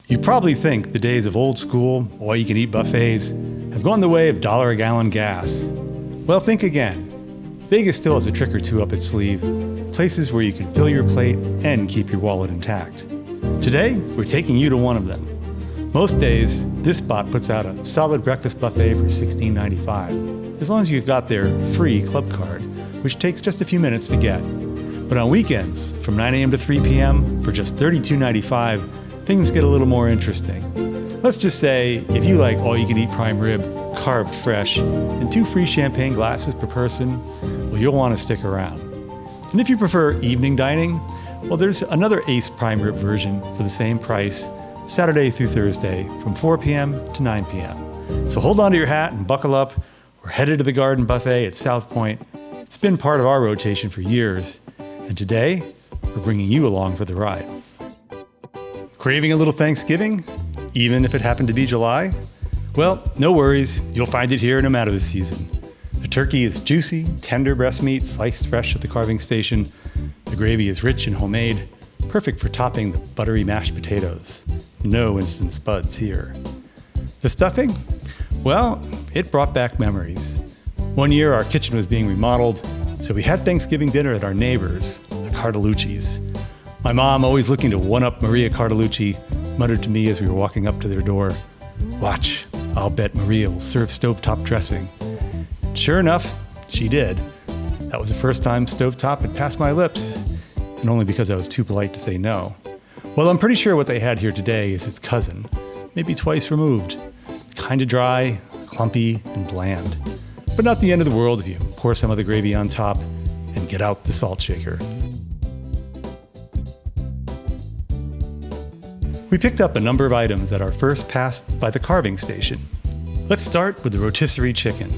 You probably think the days of old school, all-you-can-eat buffets have gone the way of $1 a gallon gas. Well, think again. Vegas still has a trick or two up its sleeve, places where you can fill your plate and keep your wallet intact. Today, we're taking you to one of them. Most days, this spot puts out a solid breakfast buffet for $16.95, as long as you've got their free club card, which takes just a few minutes to get. But on weekends, from 9 a.m. to 3 p.m., for just $32.95, things get a little more interesting. Let's just say, if you like all-you-can-eat prime rib, carved fresh, and 2 free champagne glasses per person, well, you'll want to stick around. And if you prefer evening dining, well, there's another AYCE Prime Rib version for the same price, Saturday through Thursday, from 4 p.m. to 9 p.m. So hold on to your hat and buckle up. We're headed to the Garden Buffet at South Point. It's been part of our rotation for years, and today, we're bringing you along for the ride. Craving a little Thanksgiving, even if it happened to be July? Well, no worries, you'll find it here no matter the season. The turkey is juicy, tender breast meat sliced fresh at the carving station. The gravy is rich and homemade, perfect for topping the buttery mashed potatoes. No instant spuds here. The stuffing? Well, it brought back memories. One year our kitchen was being remodeled, so we had Thanksgiving dinner at our neighbors, the Cartolucci's. My mom, always looking to one-up Maria Cartolucci, muttered to me as we were walking up to their door, "Watch, I'll bet Maria will serve stovetop dressing." Sure enough, she did. That was the first time stovetop had passed my lips, and only because I was too polite to say no. Well, I'm pretty sure what they had here today is its cousin, maybe twice removed. Kinda dry, clumpy, and bland. But not the end of the world if you pour some of the gravy on top and get out the salt shaker. We picked up a number of items at our first pass by the carving station. Let's start with the rotisserie chicken.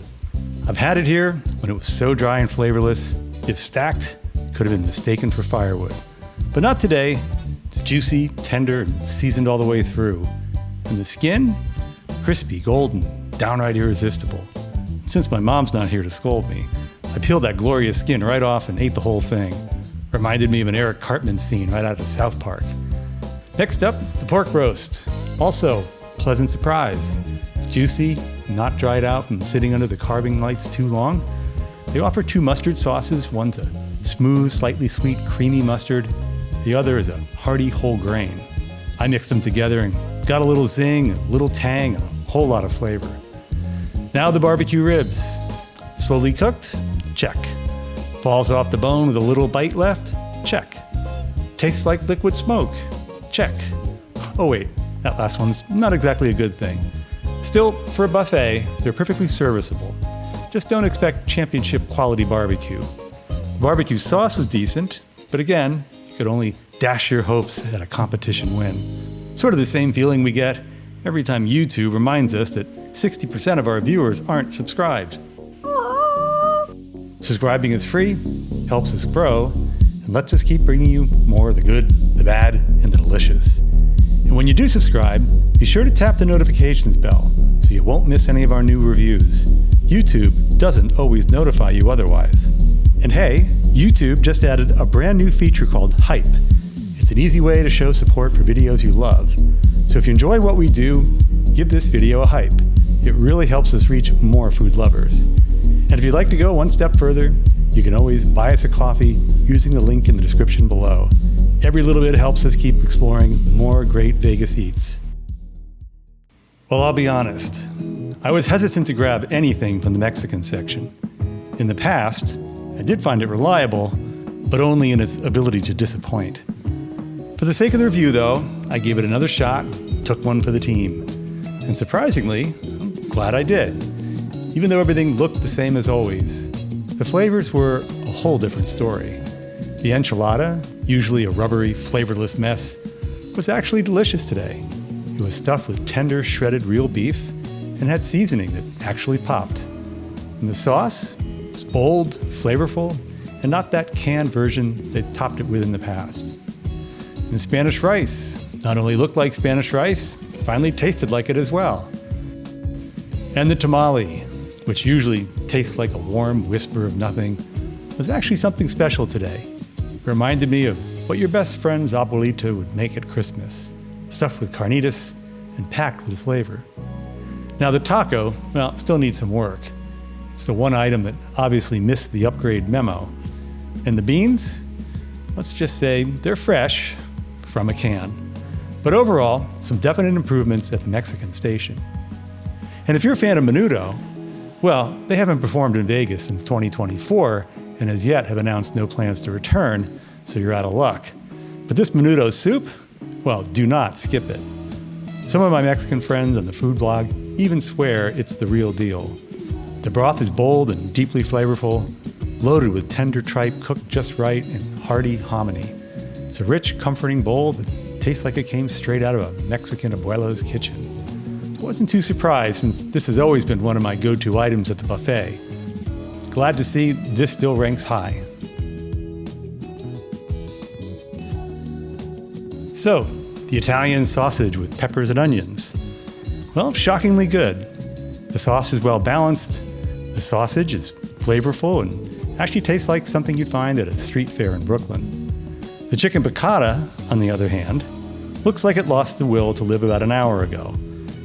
I've had it here when it was so dry and flavorless, if stacked, it could have been mistaken for firewood. But not today. It's juicy, tender, and seasoned all the way through. And the skin? Crispy, golden, downright irresistible. Since my mom's not here to scold me, I peeled that glorious skin right off and ate the whole thing. Reminded me of an Eric Cartman scene right out of South Park. Next up, the pork roast. Also, pleasant surprise. It's juicy, not dried out from sitting under the carving lights too long. They offer 2 mustard sauces. One's a smooth, slightly sweet, creamy mustard. The other is a hearty whole grain. I mixed them together and got a little zing, a little tang, and a whole lot of flavor. Now the barbecue ribs. Slowly cooked? Check. Falls off the bone with a little bite left? Check. Tastes like liquid smoke? Check. Oh wait, that last one's not exactly a good thing. Still, for a buffet, they're perfectly serviceable. Just don't expect championship quality barbecue. The barbecue sauce was decent, but again, you could only dash your hopes at a competition win. Sort of the same feeling we get every time YouTube reminds us that 60% of our viewers aren't subscribed. Subscribing is free, helps us grow, and lets us keep bringing you more of the good, the bad, and the delicious. And when you do subscribe, be sure to tap the notifications bell so you won't miss any of our new reviews. YouTube doesn't always notify you otherwise. And hey, YouTube just added a brand new feature called Hype. It's an easy way to show support for videos you love. So if you enjoy what we do, give this video a hype. It really helps us reach more food lovers. And if you'd like to go one step further, you can always buy us a coffee using the link in the description below. Every little bit helps us keep exploring more great Vegas eats. Well, I'll be honest. I was hesitant to grab anything from the Mexican section. In the past, I did find it reliable, but only in its ability to disappoint. For the sake of the review, though, I gave it another shot, took one for the team. And surprisingly, I'm glad I did. Even though everything looked the same as always, the flavors were a whole different story. The enchilada, usually a rubbery, flavorless mess, was actually delicious today. It was stuffed with tender, shredded real beef and had seasoning that actually popped. And the sauce was bold, flavorful, and not that canned version they topped it with in the past. And the Spanish rice not only looked like Spanish rice, finally tasted like it as well. And the tamale, which usually tastes like a warm whisper of nothing, was actually something special today. It reminded me of what your best friend's abuelita would make at Christmas. stuffed with carnitas and packed with flavor. Now the taco, well, still needs some work. It's the one item that obviously missed the upgrade memo. And the beans? Let's just say they're fresh from a can. But overall, some definite improvements at the Mexican station. And if you're a fan of menudo, well, they haven't performed in Vegas since 2024 and as yet have announced no plans to return, so you're out of luck. But this menudo soup? Well, do not skip it. Some of my Mexican friends on the food blog even swear it's the real deal. The broth is bold and deeply flavorful, loaded with tender tripe cooked just right and hearty hominy. It's a rich, comforting bowl that tastes like it came straight out of a Mexican abuela's kitchen. I wasn't too surprised since this has always been one of my go-to items at the buffet. Glad to see this still ranks high. So, the Italian sausage with peppers and onions. Well, shockingly good. The sauce is well balanced, the sausage is flavorful and actually tastes like something you'd find at a street fair in Brooklyn. The chicken piccata, on the other hand, looks like it lost the will to live about an hour ago.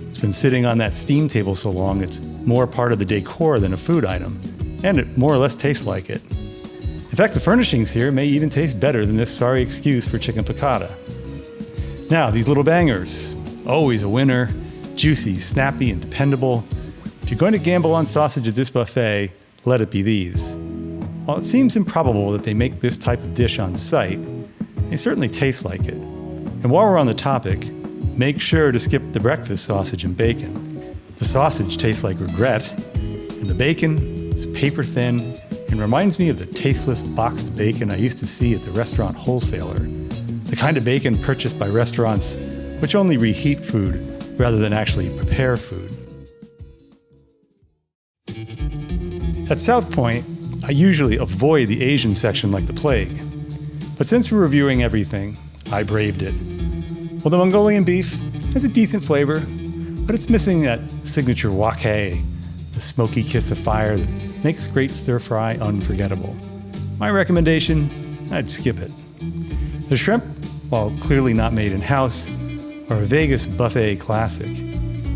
It's been sitting on that steam table so long it's more part of the decor than a food item, and it more or less tastes like it. In fact, the furnishings here may even taste better than this sorry excuse for chicken piccata. Now, these little bangers, always a winner, juicy, snappy, and dependable. If you're going to gamble on sausage at this buffet, let it be these. While it seems improbable that they make this type of dish on site, they certainly taste like it. And while we're on the topic, make sure to skip the breakfast sausage and bacon. The sausage tastes like regret, and the bacon is paper thin and reminds me of the tasteless boxed bacon I used to see at the restaurant wholesaler. The kind of bacon purchased by restaurants which only reheat food rather than actually prepare food. At South Point, I usually avoid the Asian section like the plague. But since we're reviewing everything, I braved it. Well, the Mongolian beef has a decent flavor, but it's missing that signature wok, the smoky kiss of fire that makes great stir-fry unforgettable. My recommendation, I'd skip it. The shrimp, while clearly not made in-house, are a Vegas buffet classic.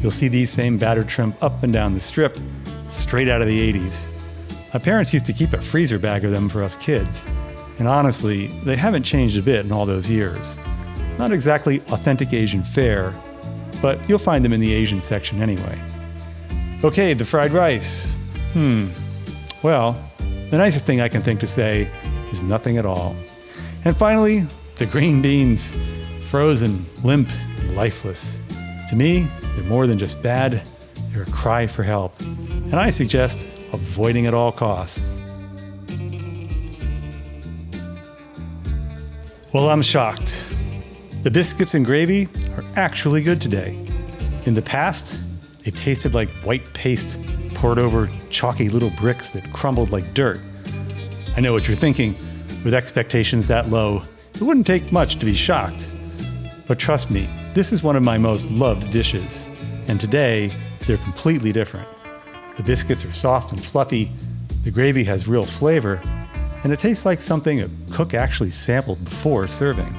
You'll see these same battered shrimp up and down the strip, straight out of the 80s. My parents used to keep a freezer bag of them for us kids, and honestly, they haven't changed a bit in all those years. Not exactly authentic Asian fare, but you'll find them in the Asian section anyway. Okay, the fried rice. Well, the nicest thing I can think to say is nothing at all. And finally, the green beans, frozen, limp, and lifeless. To me, they're more than just bad, they're a cry for help. And I suggest avoiding at all costs. Well, I'm shocked. The biscuits and gravy are actually good today. In the past, they've tasted like white paste poured over chalky little bricks that crumbled like dirt. I know what you're thinking. With expectations that low, it wouldn't take much to be shocked. But trust me, this is one of my most loved dishes. And today, they're completely different. The biscuits are soft and fluffy, the gravy has real flavor, and it tastes like something a cook actually sampled before serving.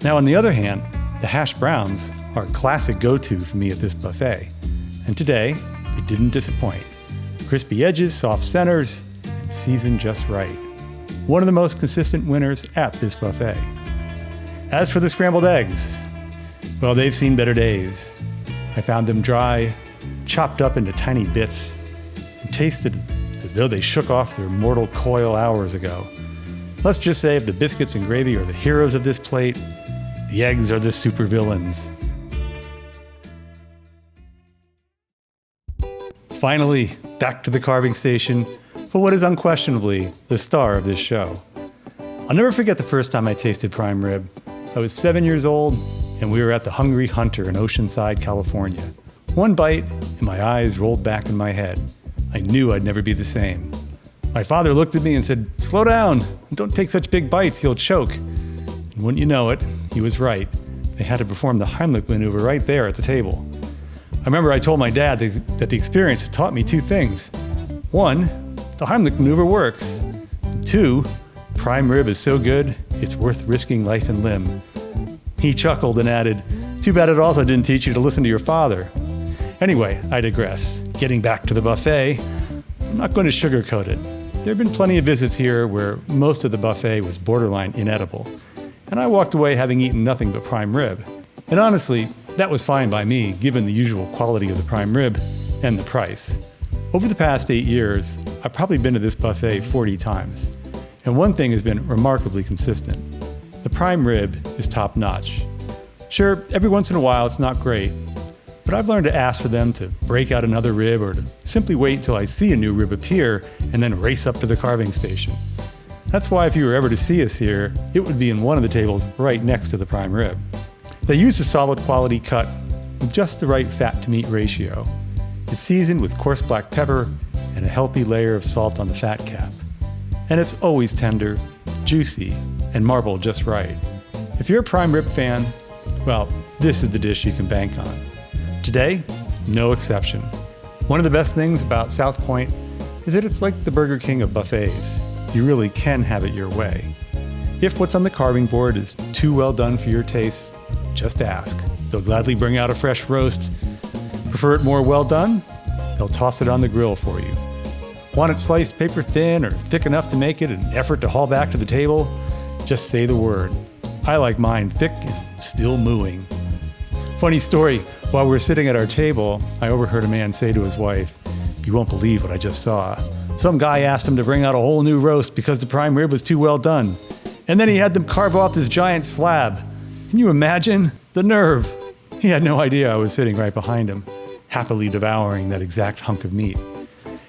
Now, on the other hand, the hash browns are a classic go-to for me at this buffet. And today, they didn't disappoint. Crispy edges, soft centers, and seasoned just right. One of the most consistent winners at this buffet. As for the scrambled eggs, well, they've seen better days. I found them dry, chopped up into tiny bits, and tasted as though they shook off their mortal coil hours ago. Let's just say if the biscuits and gravy are the heroes of this plate, the eggs are the supervillains. Finally, back to the carving station for what is unquestionably the star of this show. I'll never forget the first time I tasted prime rib. I was 7 years old, and we were at the Hungry Hunter in Oceanside, California. One bite, and my eyes rolled back in my head. I knew I'd never be the same. My father looked at me and said, "Slow down, don't take such big bites, you'll choke." And wouldn't you know it, he was right. They had to perform the Heimlich maneuver right there at the table. I remember I told my dad that the experience had taught me two things. One, the Heimlich maneuver works. And two, prime rib is so good, it's worth risking life and limb. He chuckled and added, Too bad it also didn't teach you to listen to your father. Anyway, I digress. Getting back to the buffet, I'm not going to sugarcoat it. There have been plenty of visits here where most of the buffet was borderline inedible, and I walked away having eaten nothing but prime rib. And honestly, that was fine by me, given the usual quality of the prime rib and the price. Over the past 8 years, I've probably been to this buffet 40 times, and one thing has been remarkably consistent. The prime rib is top-notch. Sure, every once in a while it's not great, but I've learned to ask for them to break out another rib or to simply wait until I see a new rib appear and then race up to the carving station. That's why if you were ever to see us here, it would be in one of the tables right next to the prime rib. They use a solid quality cut with just the right fat-to-meat ratio. It's seasoned with coarse black pepper and a healthy layer of salt on the fat cap. And it's always tender, juicy, and marbled just right. If you're a prime rib fan, well, this is the dish you can bank on. Today, no exception. One of the best things about South Point is that it's like the Burger King of buffets. You really can have it your way. If what's on the carving board is too well done for your taste, just ask. They'll gladly bring out a fresh roast. Prefer it more well done? They'll toss it on the grill for you. Want it sliced paper thin or thick enough to make it an effort to haul back to the table? Just say the word. I like mine thick and still mooing. Funny story, while we were sitting at our table, I overheard a man say to his wife, "You won't believe what I just saw. Some guy asked him to bring out a whole new roast because the prime rib was too well done. And then he had them carve off this giant slab. Can you imagine? The nerve!" He had no idea I was sitting right behind him, happily devouring that exact hunk of meat.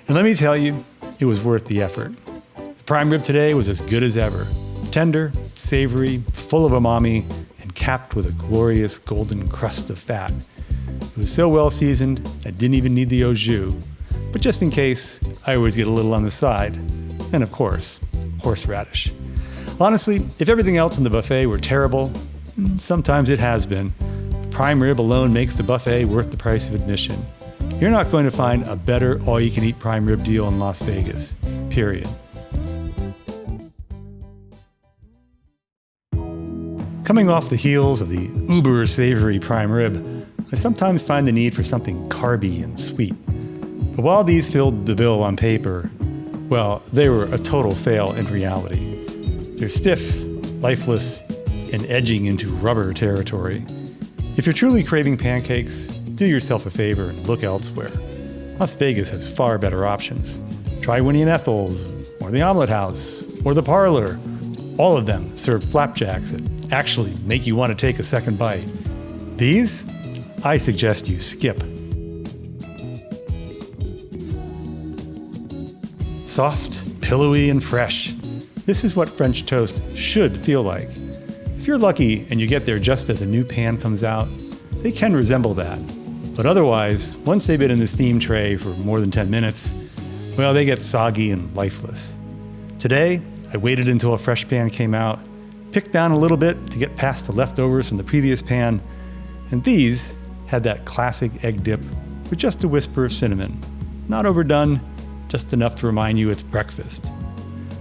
And let me tell you, it was worth the effort. The prime rib today was as good as ever. Tender, savory, full of umami, and capped with a glorious golden crust of fat. It was so well seasoned, I didn't even need the au jus. But just in case, I always get a little on the side. And of course, horseradish. Honestly, if everything else in the buffet were terrible, sometimes it has been, the prime rib alone makes the buffet worth the price of admission. You're not going to find a better all-you-can-eat prime rib deal in Las Vegas, period. Coming off the heels of the uber savory prime rib, I sometimes find the need for something carby and sweet. But while these filled the bill on paper, well, they were a total fail in reality. They're stiff, lifeless, and edging into rubber territory. If you're truly craving pancakes, do yourself a favor and look elsewhere. Las Vegas has far better options. Try Winnie and Ethel's, or the Omelet House, or the Parlor. All of them serve flapjacks that actually make you want to take a second bite. These, I suggest you skip. Soft, pillowy, and fresh. This is what French toast should feel like. If you're lucky and you get there just as a new pan comes out, they can resemble that. But otherwise, once they've been in the steam tray for more than 10 minutes, well, they get soggy and lifeless. Today, I waited until a fresh pan came out, picked down a little bit to get past the leftovers from the previous pan, and these had that classic egg dip with just a whisper of cinnamon. Not overdone, just enough to remind you it's breakfast.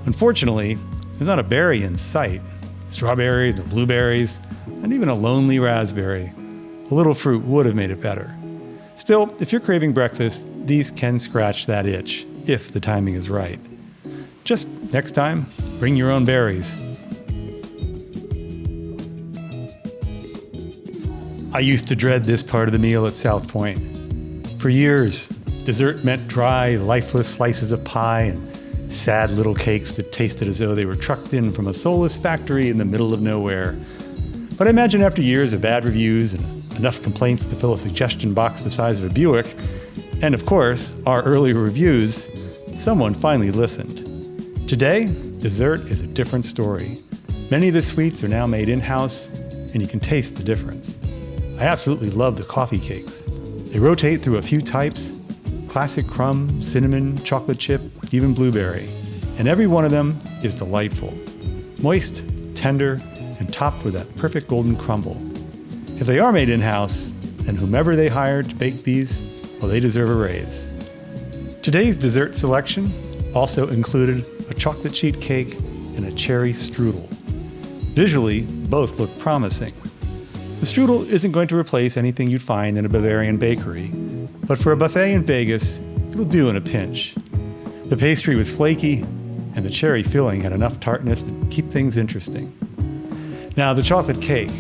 Unfortunately, there's not a berry in sight. Strawberries, no blueberries, and even a lonely raspberry. A little fruit would have made it better. Still, if you're craving breakfast, these can scratch that itch, if the timing is right. Just next time, bring your own berries. I used to dread this part of the meal at South Point. For years, dessert meant dry, lifeless slices of pie and sad little cakes that tasted as though they were trucked in from a soulless factory in the middle of nowhere. But I imagine after years of bad reviews and enough complaints to fill a suggestion box the size of a Buick, and of course, our earlier reviews, someone finally listened. Today, dessert is a different story. Many of the sweets are now made in-house, and you can taste the difference. I absolutely love the coffee cakes. They rotate through a few types: classic crumb, cinnamon, chocolate chip, even blueberry. And every one of them is delightful. Moist, tender, and topped with that perfect golden crumble. If they are made in-house, then whomever they hired to bake these, well, they deserve a raise. Today's dessert selection also included a chocolate sheet cake and a cherry strudel. Visually, both look promising. The strudel isn't going to replace anything you'd find in a Bavarian bakery, but for a buffet in Vegas, it'll do in a pinch. The pastry was flaky, and the cherry filling had enough tartness to keep things interesting. Now, the chocolate cake.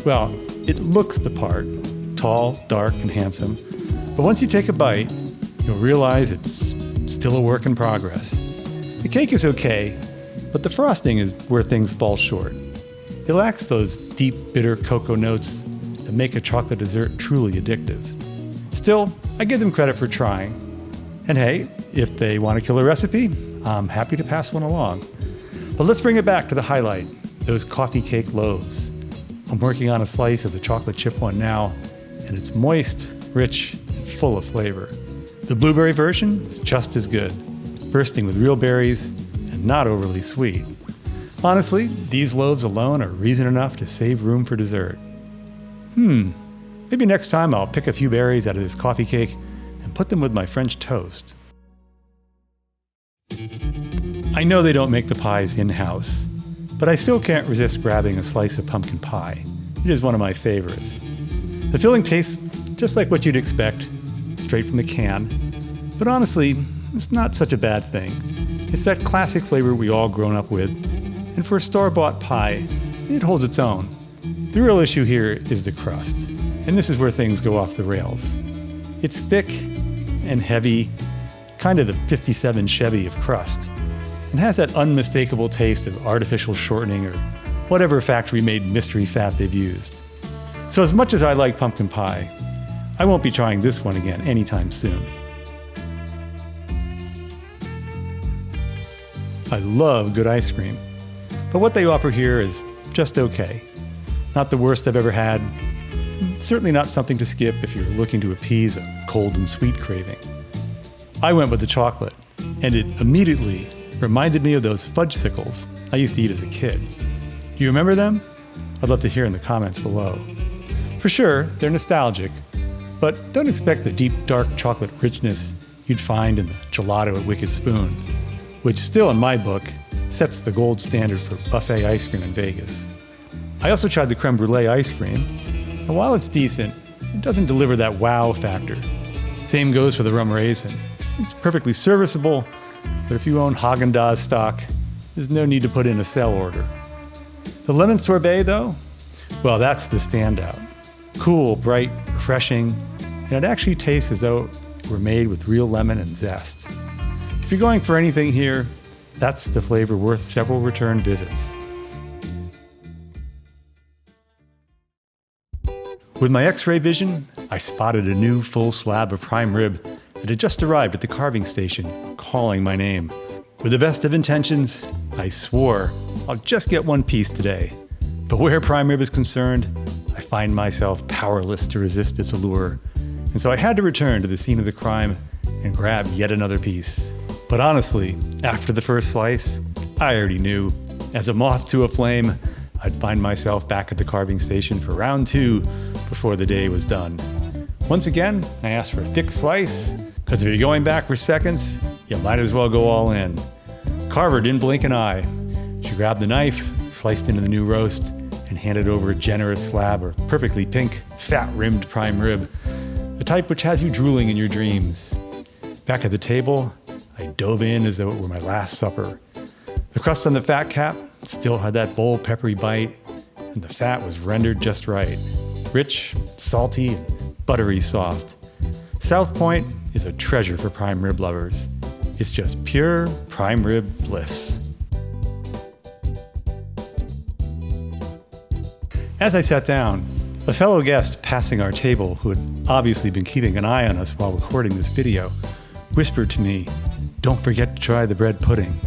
Well, it looks the part, tall, dark, and handsome, but once you take a bite, you'll realize it's still a work in progress. The cake is okay, but the frosting is where things fall short. It lacks those deep, bitter cocoa notes that make a chocolate dessert truly addictive. Still, I give them credit for trying. And hey, if they want a killer recipe, I'm happy to pass one along. But let's bring it back to the highlight, those coffee cake loaves. I'm working on a slice of the chocolate chip one now, and it's moist, rich, and full of flavor. The blueberry version is just as good, bursting with real berries and not overly sweet. Honestly, these loaves alone are reason enough to save room for dessert. Maybe next time I'll pick a few berries out of this coffee cake and put them with my French toast. I know they don't make the pies in-house, but I still can't resist grabbing a slice of pumpkin pie. It is one of my favorites. The filling tastes just like what you'd expect, straight from the can, but honestly, it's not such a bad thing. It's that classic flavor we all grown up with, and for a store-bought pie, it holds its own. The real issue here is the crust, and this is where things go off the rails. It's thick and heavy, kind of the 57 Chevy of crust, and has that unmistakable taste of artificial shortening or whatever factory-made mystery fat they've used. So as much as I like pumpkin pie, I won't be trying this one again anytime soon. I love good ice cream, but what they offer here is just okay. Not the worst I've ever had. Certainly not something to skip if you're looking to appease a cold and sweet craving. I went with the chocolate, and it immediately reminded me of those fudgesicles I used to eat as a kid. Do you remember them? I'd love to hear in the comments below. For sure, they're nostalgic, but don't expect the deep, dark chocolate richness you'd find in the gelato at Wicked Spoon, which still in my book sets the gold standard for buffet ice cream in Vegas. I also tried the creme brulee ice cream, and while it's decent, it doesn't deliver that wow factor. Same goes for the rum raisin. It's perfectly serviceable, but if you own Haagen-Dazs stock, there's no need to put in a sell order. The lemon sorbet, though, well, that's the standout. Cool, bright, refreshing, and it actually tastes as though it were made with real lemon and zest. If you're going for anything here, that's the flavor worth several return visits. With my X-ray vision, I spotted a new full slab of prime rib that had just arrived at the carving station, calling my name. With the best of intentions, I swore I'll just get one piece today. But where prime rib is concerned, I find myself powerless to resist its allure, and so I had to return to the scene of the crime and grab yet another piece. But honestly, after the first slice, I already knew. As a moth to a flame, I'd find myself back at the carving station for round 2 before the day was done. Once again, I asked for a thick slice, because if you're going back for seconds, you might as well go all in. Carver didn't blink an eye. She grabbed the knife, sliced into the new roast, and handed over a generous slab of perfectly pink, fat-rimmed prime rib, the type which has you drooling in your dreams. Back at the table, I dove in as though it were my last supper. The crust on the fat cap still had that bold, peppery bite, and the fat was rendered just right. Rich, salty, and buttery soft. South Point is a treasure for prime rib lovers. It's just pure prime rib bliss. As I sat down, a fellow guest passing our table, who had obviously been keeping an eye on us while recording this video, whispered to me, "Don't forget to try the bread pudding."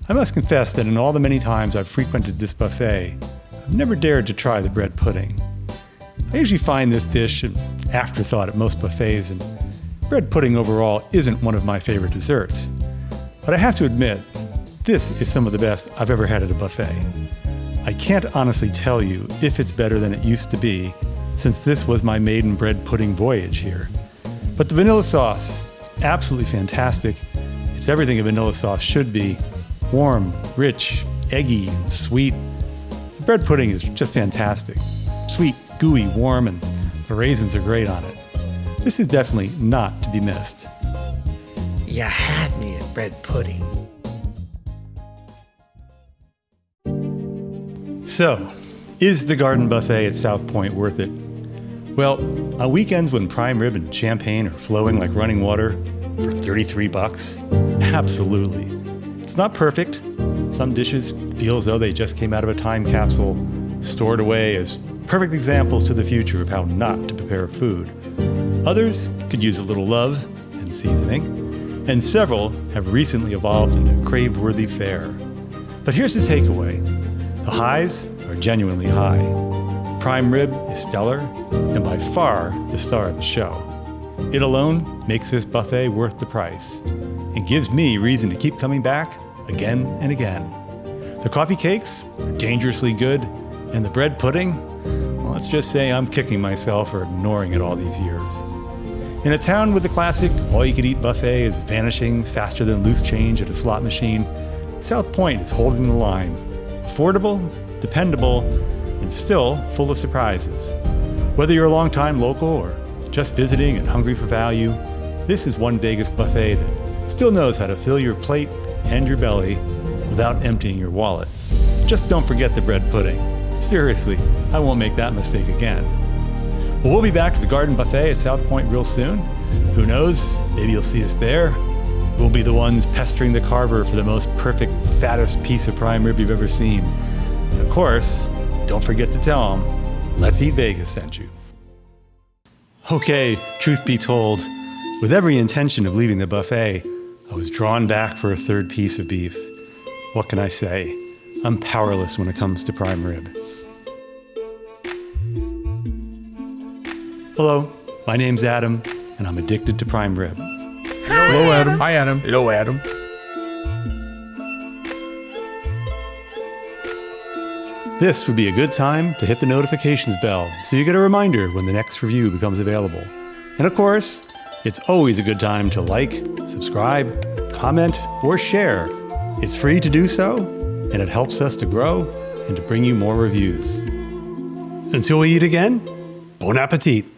I must confess that in all the many times I've frequented this buffet, I've never dared to try the bread pudding. I usually find this dish an afterthought at most buffets, and bread pudding overall isn't one of my favorite desserts. But I have to admit, this is some of the best I've ever had at a buffet. I can't honestly tell you if it's better than it used to be, since this was my maiden bread pudding voyage here. But the vanilla sauce is absolutely fantastic. It's everything a vanilla sauce should be. Warm, rich, eggy, and sweet. The bread pudding is just fantastic. sweet, gooey, warm, and the raisins are great on it. This is definitely not to be missed. You had me at bread pudding. So, is the garden buffet at South Point worth it? Well, on weekends when prime rib and champagne are flowing like running water for $33, absolutely. It's not perfect. Some dishes feel as though they just came out of a time capsule, stored away as perfect examples to the future of how not to prepare food. Others could use a little love and seasoning, and several have recently evolved into crave-worthy fare. But here's the takeaway. The highs are genuinely high. The prime rib is stellar, and by far the star of the show. It alone makes this buffet worth the price, and gives me reason to keep coming back again and again. The coffee cakes are dangerously good, and the bread pudding, well, let's just say I'm kicking myself for ignoring it all these years. In a town with the classic all-you-can-eat buffet is vanishing faster than loose change at a slot machine, South Point is holding the line. Affordable, dependable, and still full of surprises. Whether you're a longtime local or just visiting and hungry for value, this is one Vegas buffet that still knows how to fill your plate and your belly without emptying your wallet. Just don't forget the bread pudding. Seriously, I won't make that mistake again. Well, we'll be back at the Garden Buffet at South Point real soon. Who knows, maybe you'll see us there. We'll be the ones pestering the carver for the most perfect, fattest piece of prime rib you've ever seen. And of course, don't forget to tell them, Let's Eat Vegas sent you. Okay, truth be told, with every intention of leaving the buffet, I was drawn back for a third piece of beef. What can I say? I'm powerless when it comes to prime rib. Hello, my name's Adam, and I'm addicted to prime rib. Hello, Adam. Hi, Adam. Hello, Adam. This would be a good time to hit the notifications bell so you get a reminder when the next review becomes available. And of course, it's always a good time to like, subscribe, comment, or share. It's free to do so, and it helps us to grow and to bring you more reviews. Until we eat again, bon appetit!